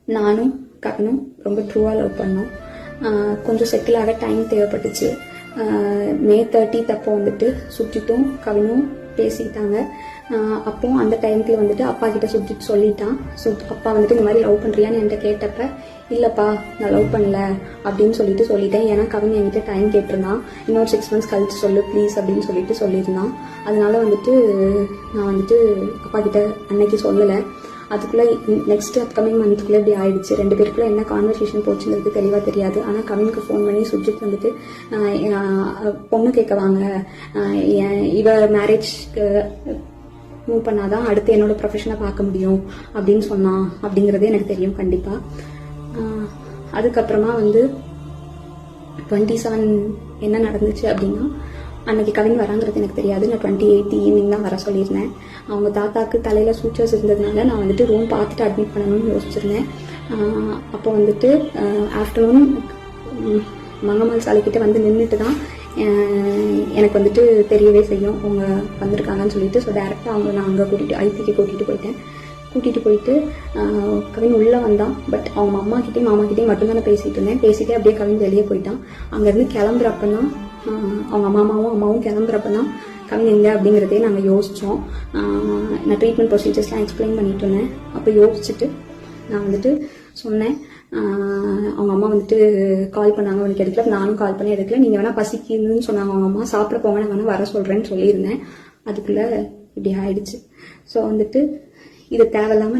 நானும் கவினும் ரொம்ப ட்ரூவாக லவ் பண்ணோம். கொஞ்சம் செட்டில் ஆக டைம் தேவைப்பட்டுச்சு. May 30 அப்போ வந்துட்டு சுற்றிட்டும் கவினும் பேசிக்கிட்டாங்க. அப்போ அந்த டைமுக்கு வந்துட்டு அப்பா கிட்ட சுற்றிட்டு சொல்லிட்டான். அப்பா வந்துட்டு இந்த மாதிரி லவ் பண்ணுறியான்னு என்கிட்ட கேட்டப்ப இல்லைப்பா நான் லவ் பண்ணல அப்படின்னு சொல்லிட்டேன். ஏன்னா கவின் என்கிட்ட டைம் கேட்டிருந்தான். இன்னொரு 6 months கழிச்சு சொல்லு ப்ளீஸ் அப்படின்னு சொல்லியிருந்தான். அதனால வந்துட்டு நான் வந்துட்டு அப்பா கிட்ட அன்னைக்கு சொல்லலை. அதுக்குள்ளே நெக்ஸ்ட் அப்கமிங் மந்த்துக்குள்ளே இப்படி ஆயிடுச்சு. 2 பேருக்குள்ளே என்ன கான்வர்சேஷன் போச்சுங்கிறது தெளிவாக தெரியாது. ஆனால் கவினுக்கு ஃபோன் பண்ணி சுஜித் வந்துட்டு பொண்ணு கேட்க வாங்க, இவ மேரேஜ்க்கு மூவ் பண்ணாதான் அடுத்து என்னோட ப்ரொஃபஷனை பார்க்க முடியும் அப்படின்னு சொன்னான். அப்படிங்கிறது எனக்கு தெரியும் கண்டிப்பாக. அதுக்கப்புறமா வந்து 27 என்ன நடந்துச்சு அப்படின்னா, அன்னைக்கு கவின் வராங்கிறது எனக்கு தெரியாது. நான் 28 ஈவினிங் தான் வர சொல்லியிருந்தேன். அவங்க தாத்தாக்கு தலையில் சூச்சர்ஸ் இருந்ததுனால நான் வந்துட்டு ரூம் பார்த்துட்டு அட்மிட் பண்ணணும்னு யோசிச்சிருந்தேன். அப்போ வந்துட்டு ஆஃப்டர்நூன் மங்கம்மாள் சாலைக்கிட்ட வந்து நின்றுட்டு தான் எனக்கு வந்துட்டு தெரியவே செய்யும் அவங்க வந்திருக்காங்கன்னு சொல்லிட்டு. ஸோ டேரெக்டாக அவங்க நான் அங்கே ஐபிக்கு கூட்டிகிட்டு போயிட்டு கவின் உள்ளே வந்தான். பட் அவங்க அம்மாக்கிட்டேயும் மாமாக்கிட்டேயும் மட்டும்தான் நான் பேசிகிட்டு இருந்தேன். பேசிகிட்டே அப்படியே கவின் வெளியே போயிட்டான். அங்கேருந்து கிளம்புறப்பதான் அவங்க அம்மாவும் கிளம்புறப்பதான் கவின் எங்கே அப்படிங்கிறதே நாங்கள் யோசித்தோம். நான் ட்ரீட்மெண்ட் ப்ரொசீஜர்ஸ்லாம் எக்ஸ்பிளைன் பண்ணிட்டு இருந்தேன். அப்போ யோசிச்சுட்டு நான் வந்துட்டு சொன்னேன். அவங்க அம்மா வந்துட்டு கால் பண்ணாங்க, உனக்கு எடுக்கல. நானும் கால் பண்ணி எடுக்கல. நீங்கள் வேணால் பசிக்குதுன்னு சொன்னாங்க அவங்க அம்மா, சாப்பிட போங்க நான் வேணால் வர சொல்கிறேன்னு சொல்லியிருந்தேன். அதுக்குள்ளே இப்படி ஆயிடுச்சு. ஸோ வந்துட்டு இது தேவையில்லாமல்